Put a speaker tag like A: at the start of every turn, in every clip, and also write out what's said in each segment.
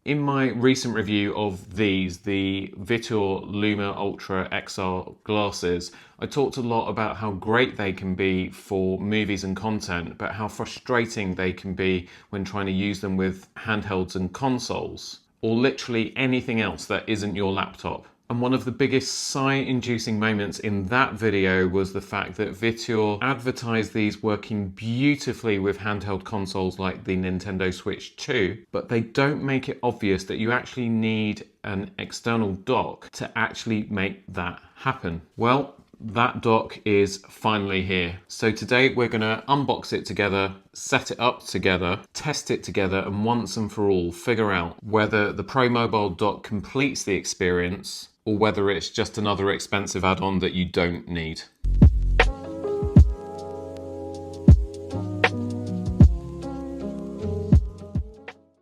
A: In my recent review of these, the Viture Luma Ultra XR glasses, I talked a lot about how great they can be for movies and content, but how frustrating they can be when trying to use them with handhelds and consoles, or literally anything else that isn't your laptop. And one of the biggest sigh-inducing moments in that video was the fact that Viture advertised these working beautifully with handheld consoles like the Nintendo Switch 2, but they don't make it obvious that you actually need an external dock to actually make that happen. Well, that dock is finally here. So today we're going to unbox it together, set it up together, test it together, and once and for all figure out whether the Pro Mobile Dock completes the experience or whether it's just another expensive add-on that you don't need.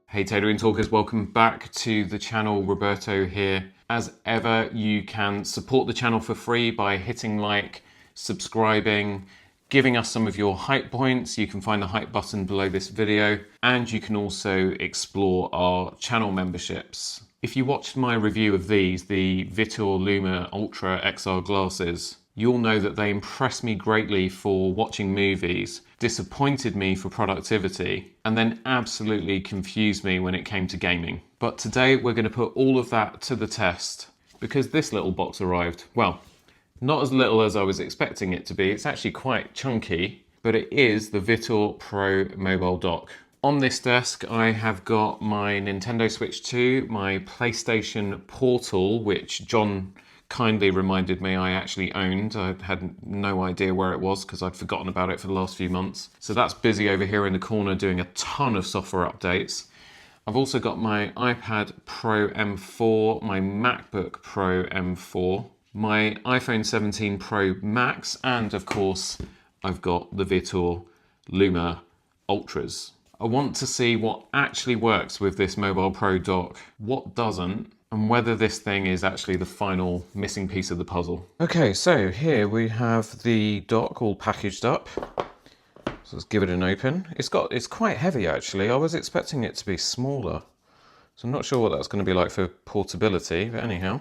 A: Hey Tailoring Talkers, welcome back to the channel. Roberto here. As ever, you can support the channel for free by hitting like, subscribing, giving us some of your hype points. You can find the hype button below this video, and you can also explore our channel memberships. If you watched my review of these, the Viture Luma Ultra XR glasses, you'll know that they impressed me greatly for watching movies, disappointed me for productivity, and then absolutely confused me when it came to gaming. But today we're going to put all of that to the test because this little box arrived. Well, not as little as I was expecting it to be. It's actually quite chunky, but it is the Viture Pro Mobile Dock. On this desk, I have got my Nintendo Switch 2, my PlayStation Portal, which John kindly reminded me I actually owned. I had no idea where it was because I'd forgotten about it for the last few months. So that's busy over here in the corner doing a ton of software updates. I've also got my iPad Pro M4, my MacBook Pro M4, my iPhone 17 Pro Max, and of course, I've got the Viture Luma Ultras. I want to see what actually works with this Mobile Pro dock, what doesn't, and whether this thing is actually the final missing piece of the puzzle. Okay, so here we have the dock all packaged up. So let's give it an open. It's quite heavy actually. I was expecting it to be smaller. So I'm not sure what that's going to be like for portability, but anyhow.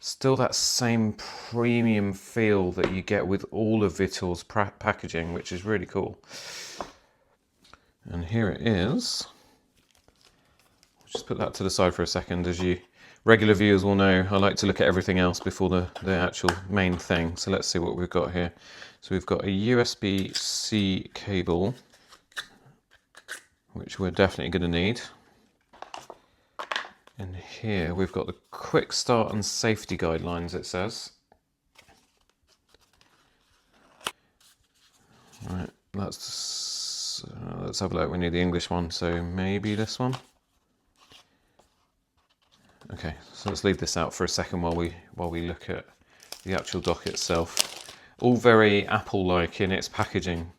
A: Still that same premium feel that you get with all of Viture's packaging, which is really cool. And here it is. Just put that to the side for a second. As you regular viewers will know, I like to look at everything else before the actual main thing. So let's see what we've got here. So we've got a USB-C cable, which we're definitely going to need. And here we've got the quick start and safety guidelines, it says. Right, let's have a look. We need the English one, so maybe this one. Okay, so let's leave this out for a second while we look at the actual dock itself. All very Apple-like in its packaging,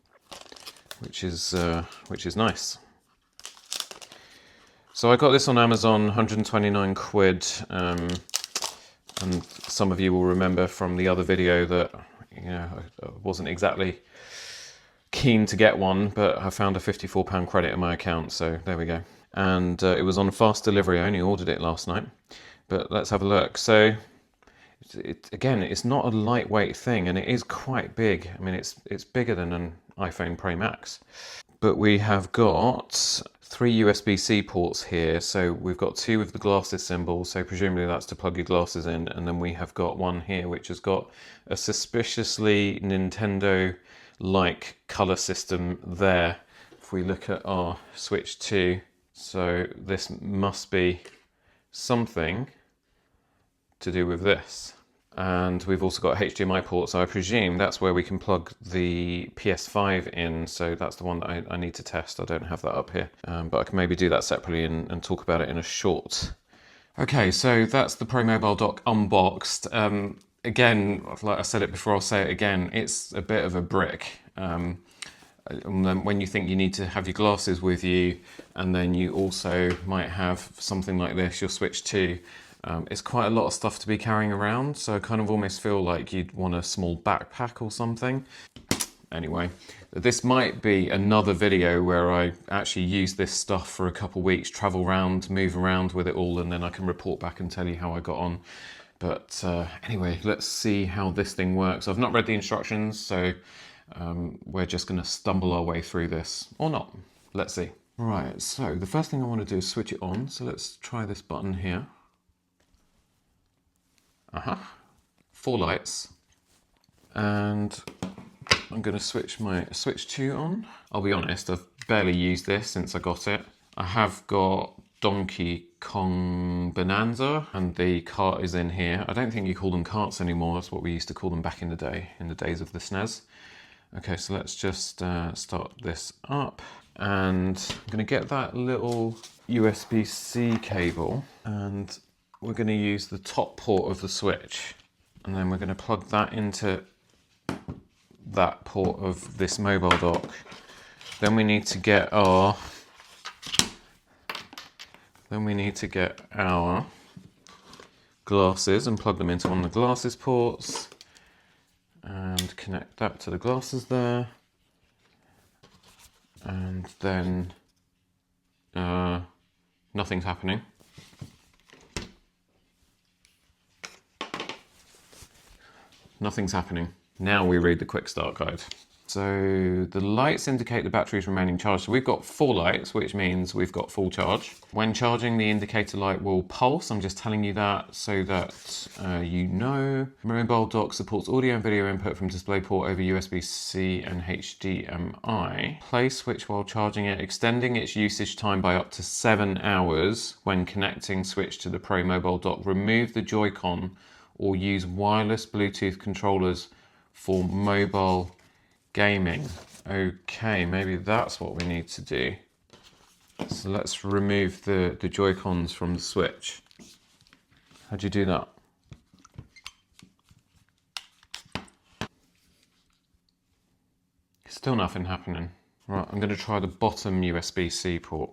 A: which is nice. So I got this on Amazon, 129 quid, and some of you will remember from the other video that I wasn't exactly keen to get one, but I found a £54 credit in my account, so there we go. And it was on fast delivery. I only ordered it last night, but let's have a look. So again, it's not a lightweight thing, and it is quite big. I mean, it's bigger than an iPhone Pro Max. But we have got 3 USB-C ports here. So we've got 2 with the glasses symbol, so presumably that's to plug your glasses in, and then we have got one here which has got a suspiciously Nintendo-like color system there. If we look at our Switch 2, so this must be something to do with this. And we've also got HDMI ports, so I presume that's where we can plug the PS5 in, so that's the one that I need to test. I don't have that up here, but I can maybe do that separately and talk about it in a short. Okay, so that's the Pro Mobile Dock unboxed. Again, like I said it before, I'll say it again, it's a bit of a brick. And then when you think you need to have your glasses with you, and then you also might have something like this, your Switch 2, it's quite a lot of stuff to be carrying around, so I kind of almost feel like you'd want a small backpack or something. Anyway, This might be another video where I actually use this stuff for a couple weeks, travel around, move around with it all, and then I can report back and tell you how I got on. But anyway, let's see how this thing works. I've not read the instructions, so we're just going to stumble our way through this, or not. Let's see. Right, so the first thing I want to do is switch it on. So let's try this button here. 4 lights. And I'm going to switch my switch 2 on. I'll be honest, I've barely used this since I got it. I have got Donkey Kong Bonanza, and the cart is in here. I don't think you call them carts anymore. That's what we used to call them back in the day, in the days of the SNES. Okay, so let's just start this up. And I'm going to get that little USB-C cable, and we're going to use the top port of the switch. And then we're going to plug that into that port of this mobile dock. Then we need to get our glasses and plug them into one of the glasses ports and connect that to the glasses there. And then nothing's happening. Nothing's happening. Now we read the quick start guide. So the lights indicate the battery is remaining charged. So we've got 4 lights, which means we've got full charge. When charging, the indicator light will pulse. I'm just telling you that so that you know. Mobile dock supports audio and video input from DisplayPort over USB-C and HDMI. Play switch while charging it, extending its usage time by up to 7 hours when connecting switch to the Pro Mobile Dock. Remove the Joy-Con or use wireless Bluetooth controllers for mobile gaming. Okay, maybe that's what we need to do. So let's remove the Joy-Cons from the Switch. How'd you do that? Still nothing happening. Right, I'm going to try the bottom USB-C port.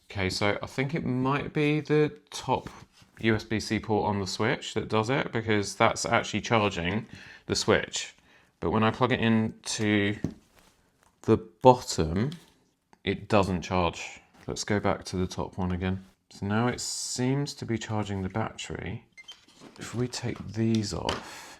A: Okay, so I think it might be the top USB-C port on the Switch that does it, because that's actually charging the Switch. But when I plug it into the bottom, it doesn't charge. Let's go back to the top one again. So now it seems to be charging the battery. If we take these off,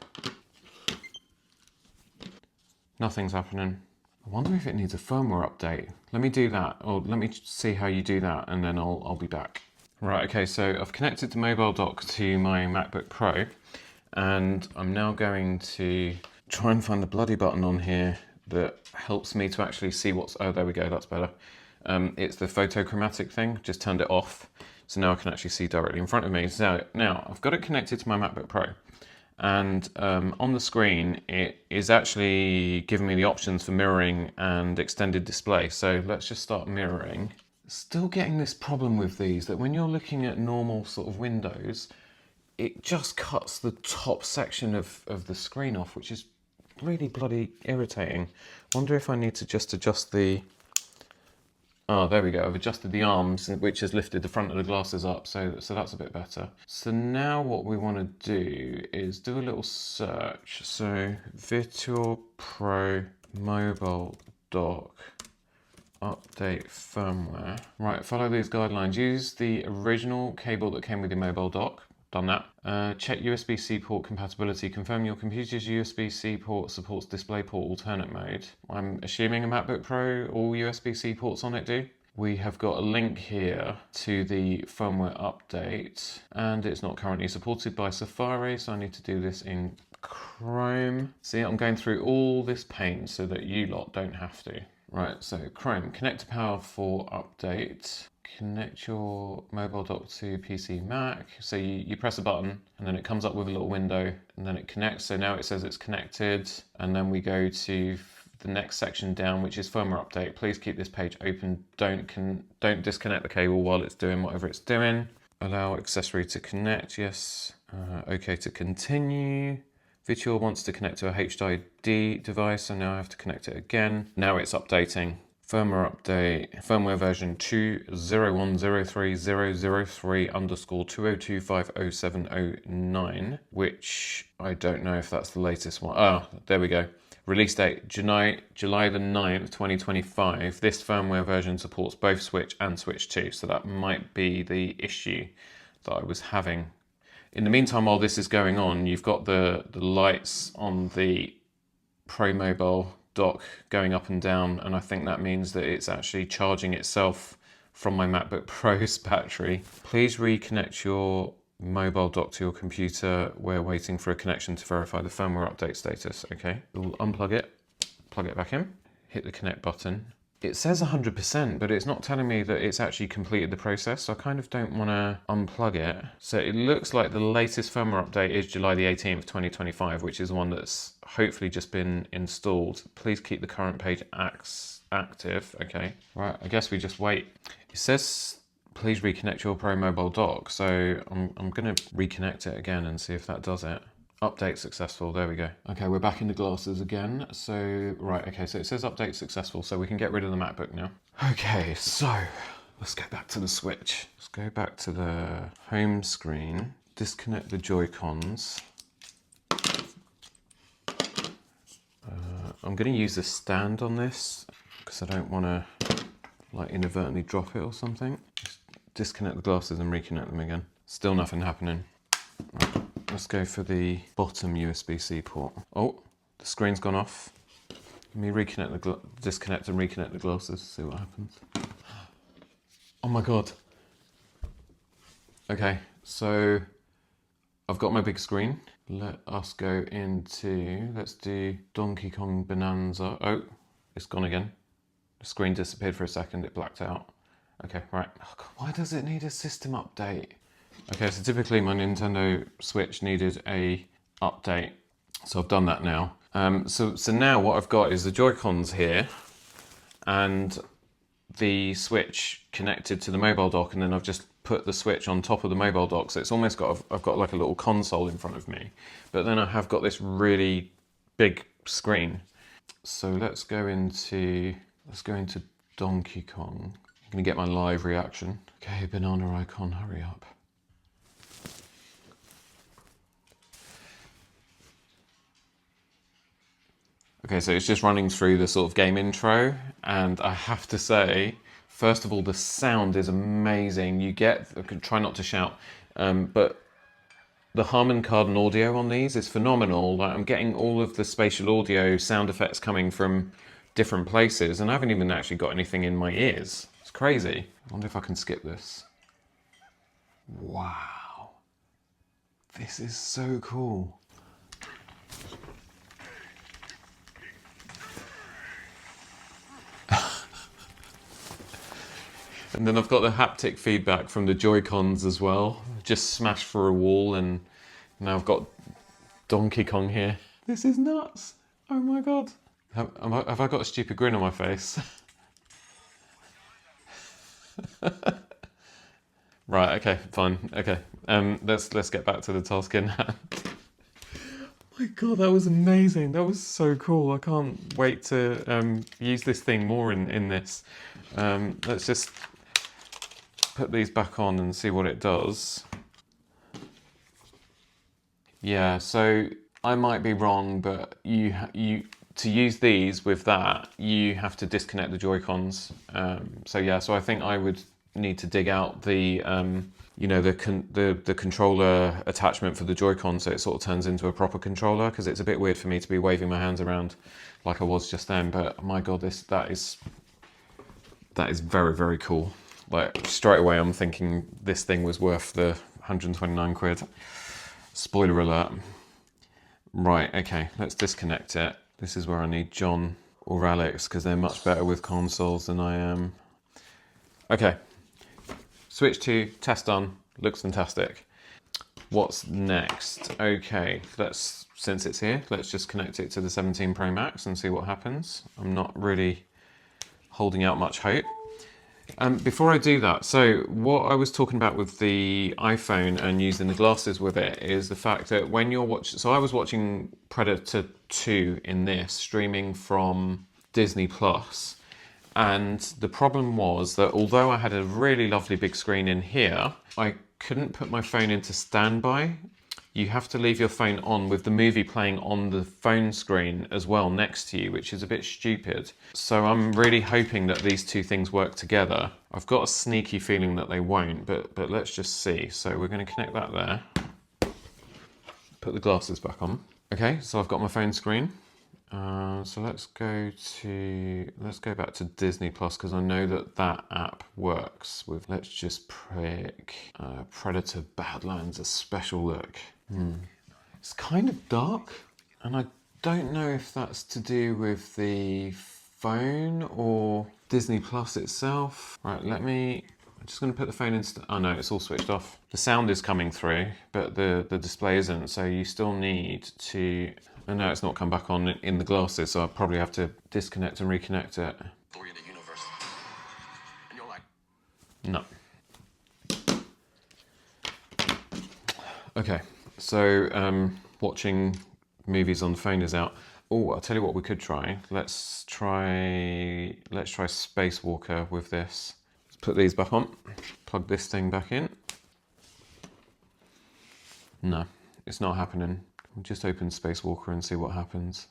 A: nothing's happening. I wonder if it needs a firmware update. Let me do that, or let me see how you do that, and then I'll be back. Right, okay, so I've connected the mobile dock to my MacBook Pro, and I'm now going to try and find the bloody button on here that helps me to actually see what's... Oh, there we go, that's better. It's the photochromatic thing, just turned it off. So now I can actually see directly in front of me. So now I've got it connected to my MacBook Pro. And on the screen, it is actually giving me the options for mirroring and extended display. So let's just start mirroring. Still getting this problem with these, that when you're looking at normal sort of windows, it just cuts the top section of the screen off, which is really bloody irritating. Wonder if I need to just adjust the... Oh, there we go. I've adjusted the arms, which has lifted the front of the glasses up, so that's a bit better. So now what we want to do is do a little search. So Viture Pro Mobile Dock update firmware. Right, follow these guidelines. Use the original cable that came with your mobile dock. Done that. Check USB-C port compatibility. Confirm your computer's USB-C port supports DisplayPort alternate mode. I'm assuming a MacBook Pro, all USB-C ports on it do. We have got a link here to the firmware update, and it's not currently supported by Safari, so I need to do this in Chrome. See, I'm going through all this pain so that you lot don't have to. Right, so Chrome, connect to power for update. Connect your mobile dock to PC Mac. So you press a button and then it comes up with a little window and then it connects. So now it says it's connected, and then we go to the next section down, which is firmware update. Please keep this page open. Don't disconnect the cable while it's doing whatever it's doing. Allow accessory to connect. Yes. Okay to continue. Viture wants to connect to a HID device, so now I have to connect it again. Now it's updating. Firmware update, firmware version 2.0103003_20250709, which I don't know if that's the latest one. Oh, there we go. Release date, July the 9th, 2025. This firmware version supports both Switch and Switch 2, so that might be the issue that I was having. In the meantime, while this is going on, you've got the lights on the Pro Mobile Dock going up and down, and I think that means that it's actually charging itself from my MacBook Pro's battery. Please reconnect your mobile dock to your computer. We're waiting for a connection to verify the firmware update status. Okay, we'll unplug it, plug it back in, hit the connect button. It says 100%, but it's not telling me that it's actually completed the process, so I kind of don't want to unplug it. So it looks like the latest firmware update is July the 18th, 2025, which is one that's hopefully just been installed. Please keep the current page active. Okay, right, I guess we just wait. It says, please reconnect your Pro Mobile Dock, so I'm going to reconnect it again and see if that does it. Update successful, there we go. Okay, we're back in the glasses again. So, right, okay, so it says update successful, so we can get rid of the MacBook now. Okay, so let's go back to the Switch. Let's go back to the home screen, disconnect the Joy-Cons. I'm gonna use a stand on this because I don't wanna like inadvertently drop it or something. Just disconnect the glasses and reconnect them again. Still nothing happening. Right. Let's go for the bottom USB-C port. Oh, the screen's gone off. Let me reconnect disconnect and reconnect the glasses, see what happens. Oh my God. Okay, so I've got my big screen. Let us go into, let's do Donkey Kong Bonanza. Oh, it's gone again. The screen disappeared for a second, it blacked out. Okay, right. Oh God, why does it need a system update? Okay, so typically my Nintendo Switch needed a update, so I've done that now. So now what I've got is the Joy-Cons here and the Switch connected to the mobile dock, and then I've just put the Switch on top of the mobile dock, so it's almost got, I've got like a little console in front of me, but then I have got this really big screen. So let's go into Donkey Kong. I'm gonna get my live reaction. Okay, banana icon, hurry up. Okay, so it's just running through the sort of game intro, and I have to say, first of all, the sound is amazing. You get, I could try not to shout, but the Harman Kardon audio on these is phenomenal. Like, I'm getting all of the spatial audio sound effects coming from different places, and I haven't even actually got anything in my ears. It's crazy. I wonder if I can skip this. Wow. This is so cool. And then I've got the haptic feedback from the Joy-Cons as well. Just smashed through a wall, and now I've got Donkey Kong here. This is nuts. Oh my God. Have I got a stupid grin on my face? Right, okay, fine, okay. Let's get back to the task in hand. Oh my God, that was amazing. That was so cool. I can't wait to use this thing more in this. Let's just put these back on and see what it does. Yeah, so I might be wrong, but you to use these with that, you have to disconnect the Joy-Cons. So yeah, so I think I would need to dig out the you know, the controller attachment for the Joy-Con, so it sort of turns into a proper controller, because it's a bit weird for me to be waving my hands around like I was just then. But my God, that is very, very cool. Like, straight away I'm thinking this thing was worth the 129 quid. Spoiler alert. Right, okay, let's disconnect it. This is where I need John or Alex, because they're much better with consoles than I am. Okay, Switch 2, test done, looks fantastic. What's next? Okay, since it's here, let's just connect it to the 17 Pro Max and see what happens. I'm not really holding out much hope. Before I do that, so what I was talking about with the iPhone and using the glasses with it is the fact that when you're watching, so I was watching Predator 2 in this, streaming from Disney Plus, and the problem was that although I had a really lovely big screen in here, I couldn't put my phone into standby. you have to leave your phone on with the movie playing on the phone screen as well next to you, which is a bit stupid. So I'm really hoping that these two things work together. I've got a sneaky feeling that they won't, but let's just see. So we're going to connect that there. Put the glasses back on. Okay, so I've got my phone screen. So let's go back to Disney Plus, because I know that app works with. Let's just pick Predator Badlands, a special look. It's kind of dark, and I don't know if that's to do with the phone or Disney Plus itself. Right, I'm just going to put the phone in. Oh no, it's all switched off. The sound is coming through, but the display isn't. So you still need to. Oh no, it's not come back on in the glasses, so I'll probably have to disconnect and reconnect it. No. Okay, so watching movies on the phone is out. Oh, I'll tell you what we could try. Let's try Spacewalker with this. Let's put these back on. Plug this thing back in. No, it's not happening. We'll just open Spacewalker and see what happens.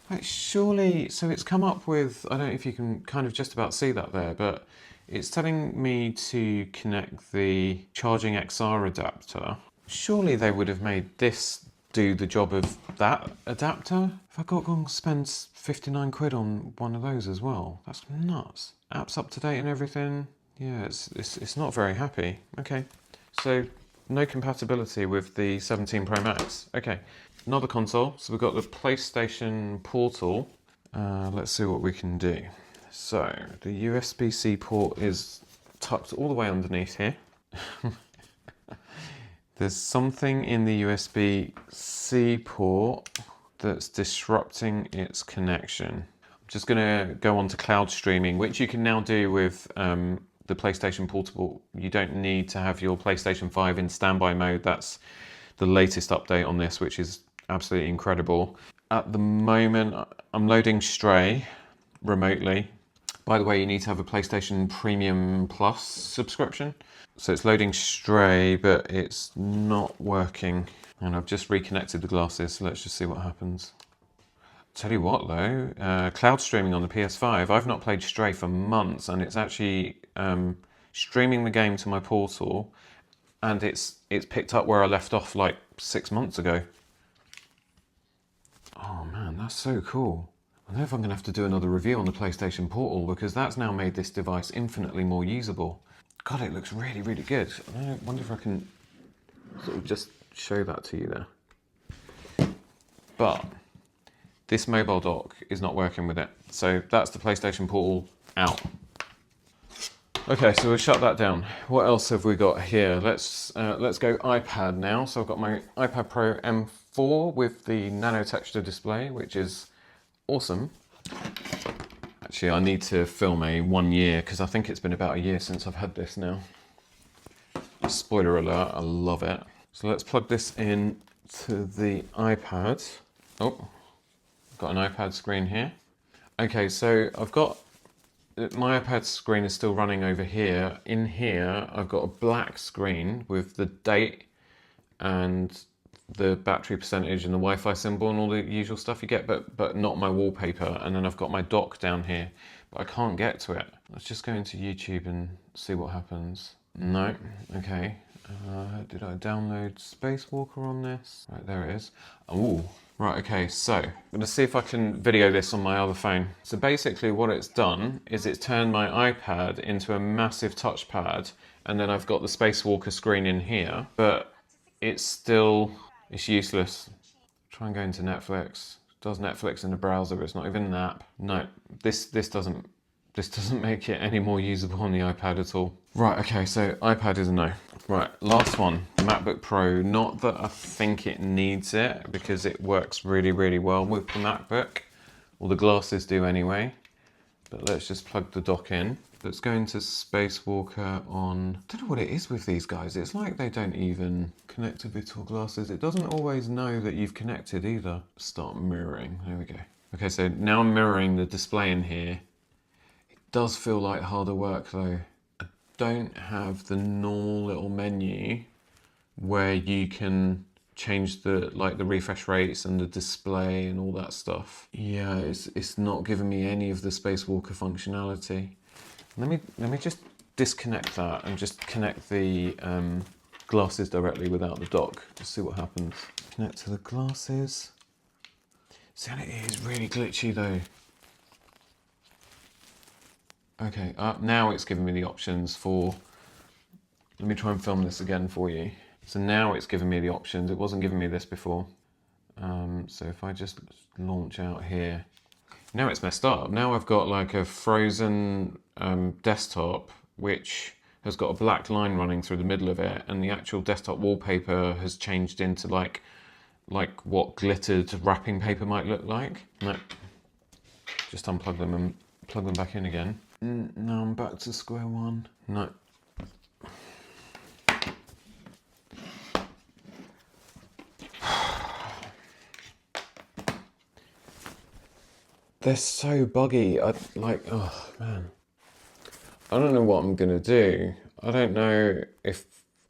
A: Wait, surely, so it's come up with, I don't know if you can kind of just about see that there, but it's telling me to connect the charging XR adapter. Surely they would have made this do the job of that adapter? If I got to spend 59 quid on one of those as well, that's nuts. Apps up to date and everything. Yeah, it's not very happy. Okay, so no compatibility with the 17 Pro Max. Okay, another console. So we've got the PlayStation Portal. Let's see what we can do. So the USB-C port is tucked all the way underneath here. There's something in the USB-C port that's disrupting its connection. I'm just gonna go on to cloud streaming, which you can now do with the PlayStation Portable. You don't need to have your PlayStation 5 in standby mode. That's the latest update on this, which is absolutely incredible. At the moment, I'm loading Stray remotely. By the way, you need to have a PlayStation Premium Plus subscription. So it's loading Stray, but it's not working. And I've just reconnected the glasses, so let's just see what happens. Tell you what though, cloud streaming on the PS5, I've not played Stray for months, and it's actually streaming the game to my Portal, and it's picked up where I left off like 6 months ago. Oh man, that's so cool. I don't know if I'm going to have to do another review on the PlayStation Portal, because that's now made this device infinitely more usable. God, it looks really, really good. I wonder if I can sort of just show that to you there. But this mobile dock is not working with it. So that's the PlayStation Portal out. Okay, so we'll shut that down. What else have we got here? Let's go iPad now. So I've got my iPad Pro M4 with the nano texture display, which is awesome. Actually, I need to film a 1 year, because I think it's been about a year since I've had this now. Spoiler alert, I love it. So let's plug this in to the iPad. Oh, got an iPad screen here. Okay, so I've got, my iPad screen is still running over here. In here, I've got a black screen with the date and the battery percentage and the Wi-Fi symbol and all the usual stuff you get, but not my wallpaper. And then I've got my dock down here, but I can't get to it. Let's just go into YouTube and see what happens. No, okay. Did I download Spacewalker on this? Right, there it is. Oh, right, okay, so I'm gonna see if I can video this on my other phone. So basically what it's done is it's turned my iPad into a massive touchpad, and then I've got the Spacewalker screen in here, but it's useless. Try and go into Netflix. It does Netflix in the browser, but it's not even an app. No, this doesn't make it any more usable on the iPad at all. Right, okay, so iPad is a no. Right, last one, MacBook Pro. Not that I think it needs it, because it works really, really well with the MacBook. Well, the glasses do anyway. But let's just plug the dock in. Let's go into Spacewalker on, I don't know what it is with these guys. It's like they don't even connect to virtual glasses. It doesn't always know that you've connected either. Start mirroring, there we go. Okay, so now I'm mirroring the display in here. It does feel like harder work though. Don't have the normal little menu where you can change the refresh rates and the display and all that stuff. Yeah, it's not giving me any of the Spacewalker functionality. Let me just disconnect that and just connect the glasses directly without the dock. Just see what happens. Connect to the glasses. See, it is really glitchy though. Okay, now it's giving me the options for. Let me try and film this again for you. So now it's giving me the options. It wasn't giving me this before. So if I just launch out here, now it's messed up. Now I've got like a frozen desktop, which has got a black line running through the middle of it, and the actual desktop wallpaper has changed into like what glittered wrapping paper might look like. No, just unplug them and plug them back in again. Now I'm back to square one. No. They're so buggy. Oh man. I don't know what I'm gonna do. I don't know if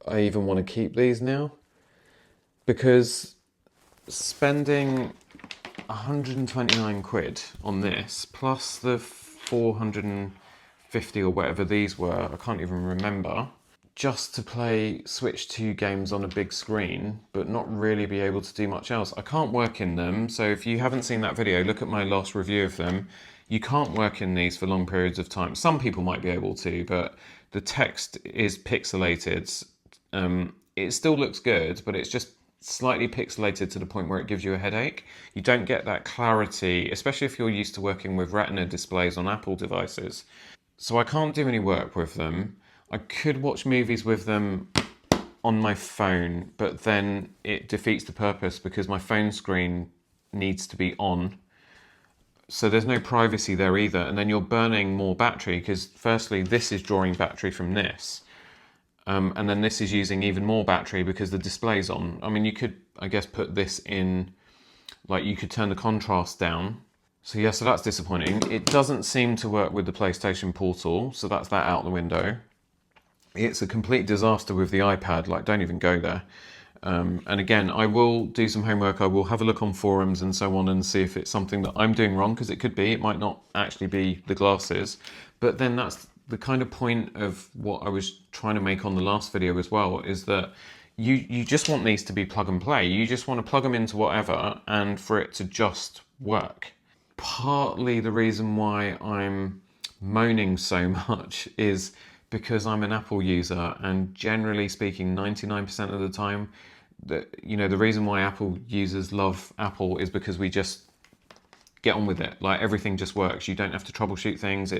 A: I even want to keep these now, because spending 129 quid on this plus the 450 or whatever these were, I can't even remember, just to play Switch 2 games on a big screen but not really be able to do much else. I can't work in them, so if you haven't seen that video, look at my last review of them. You can't work in these for long periods of time. Some people might be able to, but the text is pixelated. It still looks good, but it's just slightly pixelated to the point where it gives you a headache. You don't get that clarity, especially if you're used to working with Retina displays on Apple devices. So I can't do any work with them. I could watch movies with them on my phone, but then it defeats the purpose because my phone screen needs to be on. So there's no privacy there either. And then you're burning more battery because firstly, this is drawing battery from this. And then this is using even more battery because the display's on. I mean, you could, I guess, put this in, like you could turn the contrast down. So yeah, so that's disappointing. It doesn't seem to work with the PlayStation Portal, so that's that out the window. It's a complete disaster with the iPad, like don't even go there. And again, I will do some homework. I will have a look on forums and so on and see if it's something that I'm doing wrong, because it could be. It might not actually be the glasses. But then that's the kind of point of what I was trying to make on the last video as well, is that you just want these to be plug and play. You just want to plug them into whatever and for it to just work. Partly the reason why I'm moaning so much is because I'm an Apple user, and generally speaking, 99% of the time, the reason why Apple users love Apple is because we just get on with it. Like everything just works. You don't have to troubleshoot things.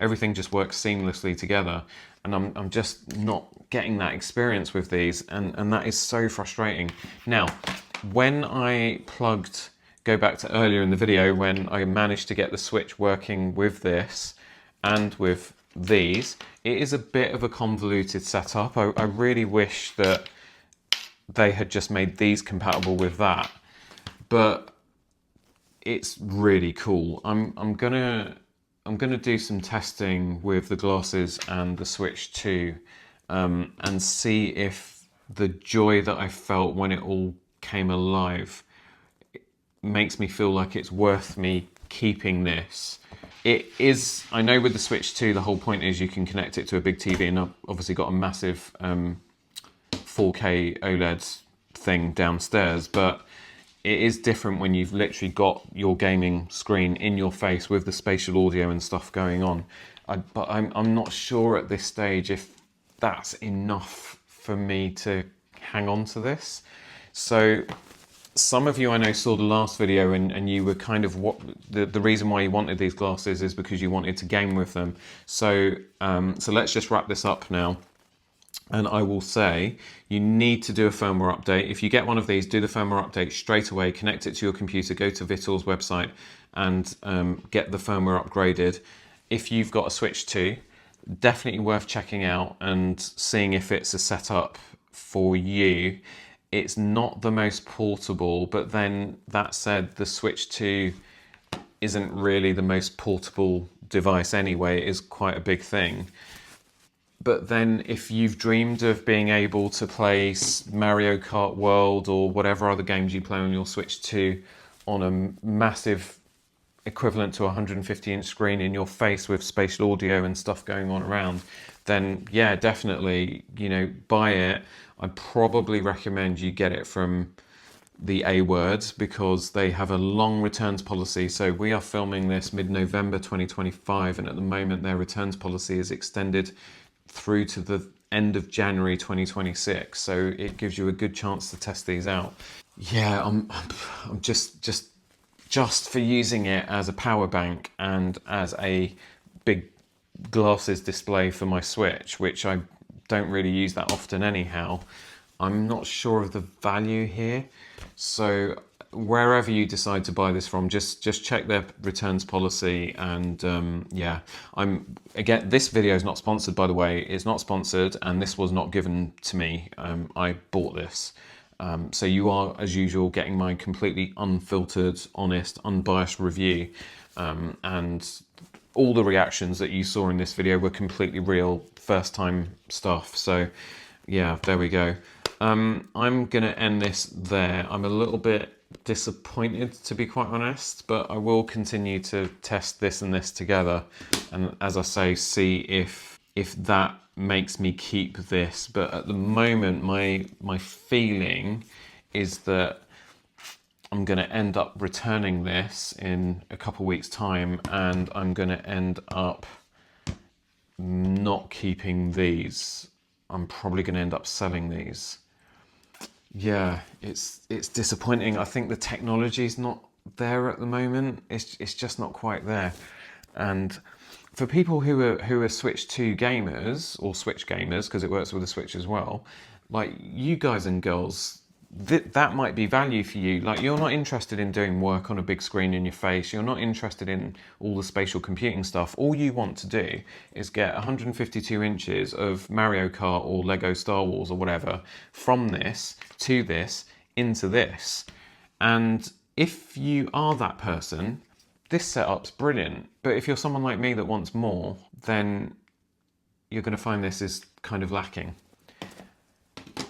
A: Everything just works seamlessly together. And I'm just not getting that experience with these, and that is so frustrating. Now, when I go back to earlier in the video when I managed to get the Switch working with this and with these, it is a bit of a convoluted setup. I really wish that they had just made these compatible with that, but it's really cool. I'm gonna do some testing with the glasses and the Switch 2 and see if the joy that I felt when it all came alive makes me feel like it's worth me keeping this. It is, I know with the Switch 2, the whole point is you can connect it to a big TV, and I've obviously got a massive 4K OLED thing downstairs, but it is different when you've literally got your gaming screen in your face with the spatial audio and stuff going on. But I'm not sure at this stage if that's enough for me to hang on to this. So some of you I know saw the last video and you were kind of, the reason why you wanted these glasses is because you wanted to game with them. So let's just wrap this up now. And I will say you need to do a firmware update. If you get one of these, do the firmware update straight away, connect it to your computer, go to Vitur's website and get the firmware upgraded. If you've got a Switch 2, definitely worth checking out and seeing if it's a setup for you. It's not the most portable, but then that said, the Switch 2 isn't really the most portable device anyway. It is quite a big thing. But then if you've dreamed of being able to play Mario Kart World or whatever other games you play on your Switch 2 on a massive equivalent to a 150-inch screen in your face with spatial audio and stuff going on around, then yeah, definitely, you know, buy it. I'd probably recommend you get it from the A Words because they have a long returns policy. So we are filming this mid-November 2025, and at the moment their returns policy is extended through to the end of January 2026. So it gives you a good chance to test these out. Yeah, I'm just for using it as a power bank and as a big glasses display for my Switch, which I don't really use that often anyhow. I'm not sure of the value here. So wherever you decide to buy this from, just check their returns policy. And yeah, again, this video is not sponsored, by the way. It's not sponsored, and this was not given to me. I bought this. So you are, as usual, getting my completely unfiltered, honest, unbiased review. And all the reactions that you saw in this video were completely real, first time stuff. So yeah, there we go. I'm gonna end this there. I'm a little bit disappointed, to be quite honest, but I will continue to test this and this together. And as I say, see if that makes me keep this. But at the moment, my feeling is that I'm going to end up returning this in a couple weeks time, and I'm going to end up not keeping these. I'm probably going to end up selling these. Yeah, it's disappointing. I think the technology's not there at the moment. It's just not quite there. And for people who are Switch 2 gamers, or Switch gamers, because it works with the Switch as well, like you guys and girls, that might be value for you. Like, you're not interested in doing work on a big screen in your face. You're not interested in all the spatial computing stuff. All you want to do is get 152 inches of Mario Kart or Lego Star Wars or whatever from this to this into this. And if you are that person, this setup's brilliant. But if you're someone like me that wants more, then you're going to find this is kind of lacking.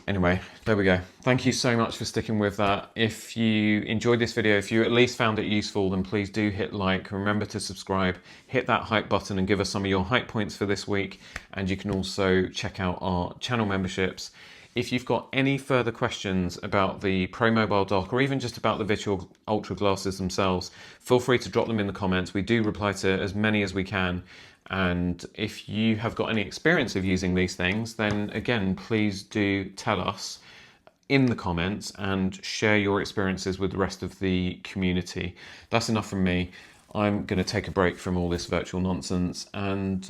A: Anyway, there we go. Thank you so much for sticking with that. If you enjoyed this video, if you at least found it useful, then please do hit like. Remember to subscribe, hit that hype button and give us some of your hype points for this week. And you can also check out our channel memberships. If you've got any further questions about the Pro Mobile Dock, or even just about the Viture Ultra glasses themselves, feel free to drop them in the comments. We do reply to as many as we can. And if you have got any experience of using these things, then again, please do tell us in the comments and share your experiences with the rest of the community. That's enough from me. I'm going to take a break from all this virtual nonsense and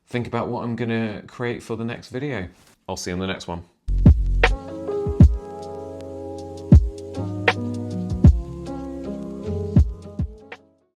A: think about what I'm going to create for the next video. I'll see you on the next one.